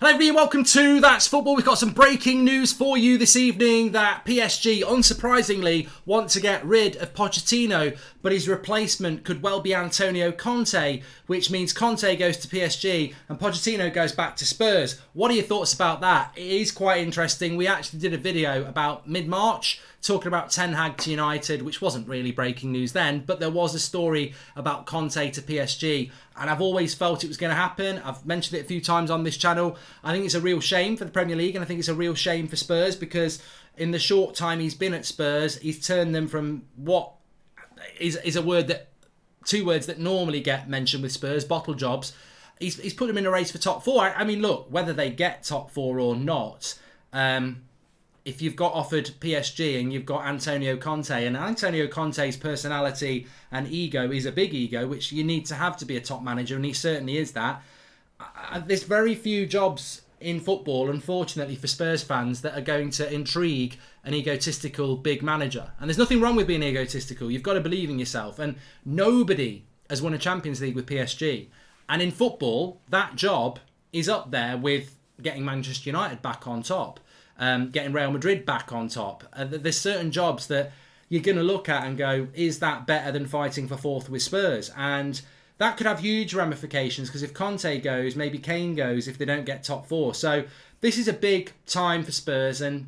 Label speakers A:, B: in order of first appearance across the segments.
A: Hello everybody, welcome to That's Football. We've got some breaking news for you this evening that PSG, unsurprisingly, want to get rid of Pochettino, but his replacement could well be Antonio Conte, which means Conte goes to PSG and Pochettino goes back to Spurs. What are your thoughts about that? It is quite interesting. We actually did a video about mid-March talking about Ten Hag to United, which wasn't really breaking news then, but there was a story about Conte to PSG, and I've always felt it was going to happen. I've mentioned it a few times on this channel. I think it's a real shame for the Premier League, and I think it's a real shame for Spurs, because in the short time he's been at Spurs, he's turned them from what is a word that, two words that normally get mentioned with Spurs, bottle jobs. He's put them in a race for top four. I mean, look, whether they get top four or not, if you've got offered PSG and you've got Antonio Conte, and Antonio Conte's personality and ego is a big ego, which you need to have to be a top manager, and he certainly is that. There's very few jobs in football, unfortunately for Spurs fans, that are going to intrigue an egotistical big manager. And there's nothing wrong with being egotistical. You've got to believe in yourself. And nobody has won a Champions League with PSG. And in football, that job is up there with getting Manchester United back on top. Getting Real Madrid back on top. There's certain jobs that you're going to look at and go, is that better than fighting for fourth with Spurs? And that could have huge ramifications, because if Conte goes, maybe Kane goes if they don't get top four. So this is a big time for Spurs. And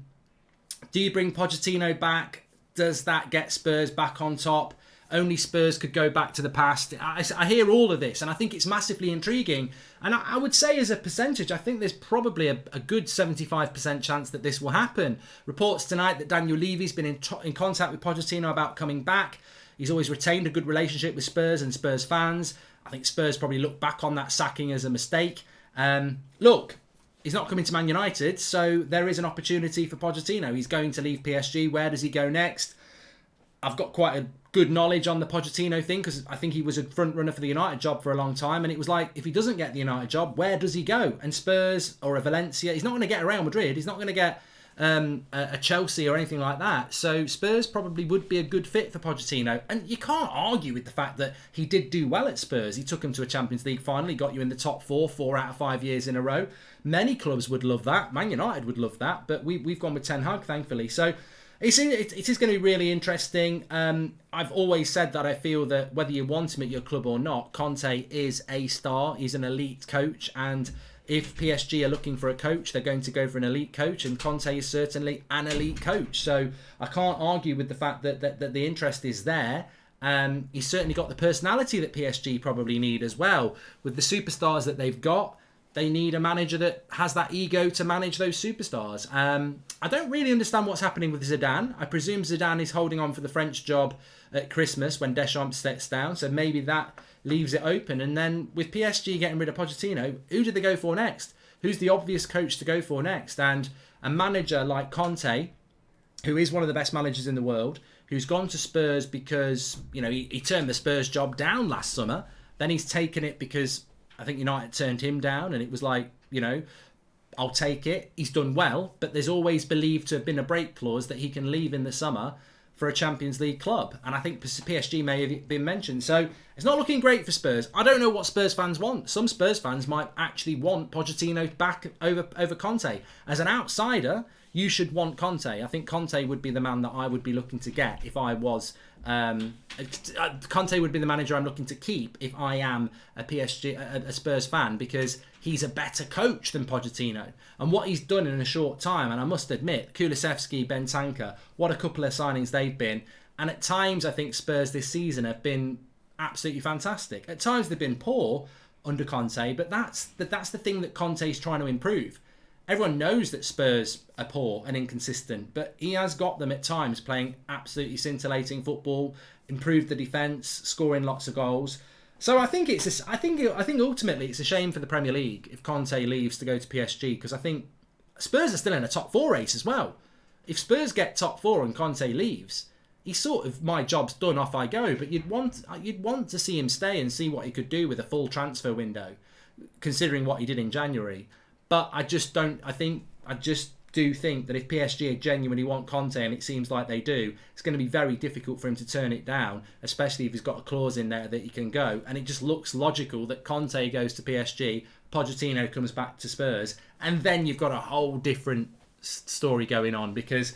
A: do you bring Pochettino back? Does that get Spurs back on top? Only Spurs could go back to the past. I hear all of this, and I think it's massively intriguing. And I would say, as a percentage, I think there's probably a good 75% chance that this will happen. Reports tonight that Daniel Levy's been in contact with Pochettino about coming back. He's always retained a good relationship with Spurs and Spurs fans. I think Spurs probably look back on that sacking as a mistake. Look, he's not coming to Man United, so there is an opportunity for Pochettino. He's going to leave PSG. Where does he go next? I've got quite a good knowledge on the Pochettino thing, because I think he was a front runner for the United job for a long time, and it was like, if he doesn't get the United job, where does he go? And Spurs or a Valencia, he's not going to get a Real Madrid, he's not going to get a Chelsea or anything like that. So Spurs probably would be a good fit for Pochettino, and you can't argue with the fact that he did do well at Spurs. He took him to a Champions League final, he got you in the top four out of 5 years in a row. Many clubs would love that. Man United would love that, but we've gone with Ten Hag, thankfully. So it is going to be really interesting. I've always said that I feel that whether you want him at your club or not, Conte is a star. He's an elite coach, and if PSG are looking for a coach, they're going to go for an elite coach, and Conte is certainly an elite coach. So I can't argue with the fact that the interest is there. He's certainly got the personality that PSG probably need as well. With the superstars that they've got, they need a manager that has that ego to manage those superstars. I don't really understand what's happening with Zidane. I presume Zidane is holding on for the French job at Christmas when Deschamps steps down, so maybe that leaves it open. And then with PSG getting rid of Pochettino, who do they go for next? Who's the obvious coach to go for next? And a manager like Conte, who is one of the best managers in the world, who's gone to Spurs because, you know, he turned the Spurs job down last summer. Then he's taken it because I think United turned him down, and it was like, you know, I'll take it. He's done well, but there's always believed to have been a break clause that he can leave in the summer for a Champions League club. And I think PSG may have been mentioned. So it's not looking great for Spurs. I don't know what Spurs fans want. Some Spurs fans might actually want Pochettino back over Conte. As an outsider, you should want Conte. I think Conte would be the man that I would be looking to get if I was... Conte would be the manager I'm looking to keep if I am a Spurs fan, because he's a better coach than Pochettino. And what he's done in a short time, and I must admit, Kulusevski, Bentancur, what a couple of signings they've been. And at times, I think Spurs this season have been absolutely fantastic. At times, they've been poor under Conte, but that's the thing that Conte's trying to improve. Everyone knows that Spurs are poor and inconsistent, but he has got them at times playing absolutely scintillating football, improved the defence, scoring lots of goals. So I think I think ultimately it's a shame for the Premier League if Conte leaves to go to PSG, because I think Spurs are still in a top four race as well. If Spurs get top four and Conte leaves, he's sort of, my job's done, off I go. But you'd want to see him stay and see what he could do with a full transfer window, considering what he did in January. But I just do think that if PSG genuinely want Conte, and it seems like they do, it's going to be very difficult for him to turn it down, especially if he's got a clause in there that he can go. And it just looks logical that Conte goes to PSG, Pochettino comes back to Spurs, and then you've got a whole different story going on. Because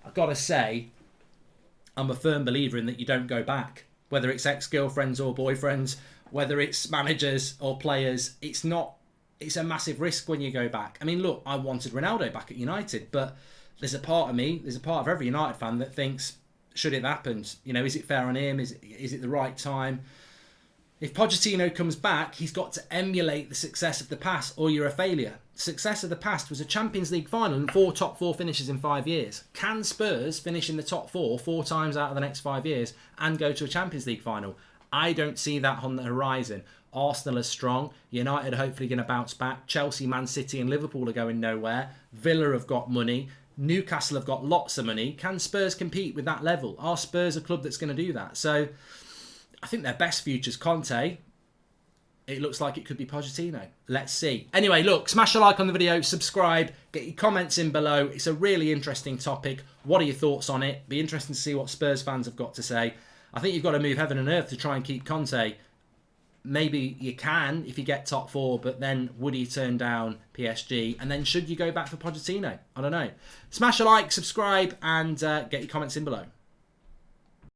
A: I've got to say, I'm a firm believer in that you don't go back. Whether it's ex-girlfriends or boyfriends, whether it's managers or players, it's a massive risk when you go back. I mean, look, I wanted Ronaldo back at United, but there's a part of every United fan that thinks, should it happen? You know, is it fair on him? Is it the right time? If Pochettino comes back, he's got to emulate the success of the past, or you're a failure. The success of the past was a Champions League final and 4 top 4 finishes in 5 years. Can Spurs finish in the top 4 times out of the next 5 years and go to a Champions League final? I don't see that on the horizon. Arsenal are strong. United are hopefully going to bounce back. Chelsea, Man City and Liverpool are going nowhere. Villa have got money. Newcastle have got lots of money. Can Spurs compete with that level? Are Spurs a club that's going to do that? So I think their best future's Conte. It looks like it could be Pochettino. Let's see. Anyway, look, smash a like on the video, subscribe, get your comments in below. It's a really interesting topic. What are your thoughts on it? Be interesting to see what Spurs fans have got to say. I think you've got to move heaven and earth to try and keep Conte. Maybe you can if you get top 4, but then would he turn down PSG? And then should you go back for Pochettino? I don't know. Smash a like, subscribe, and get your comments in below.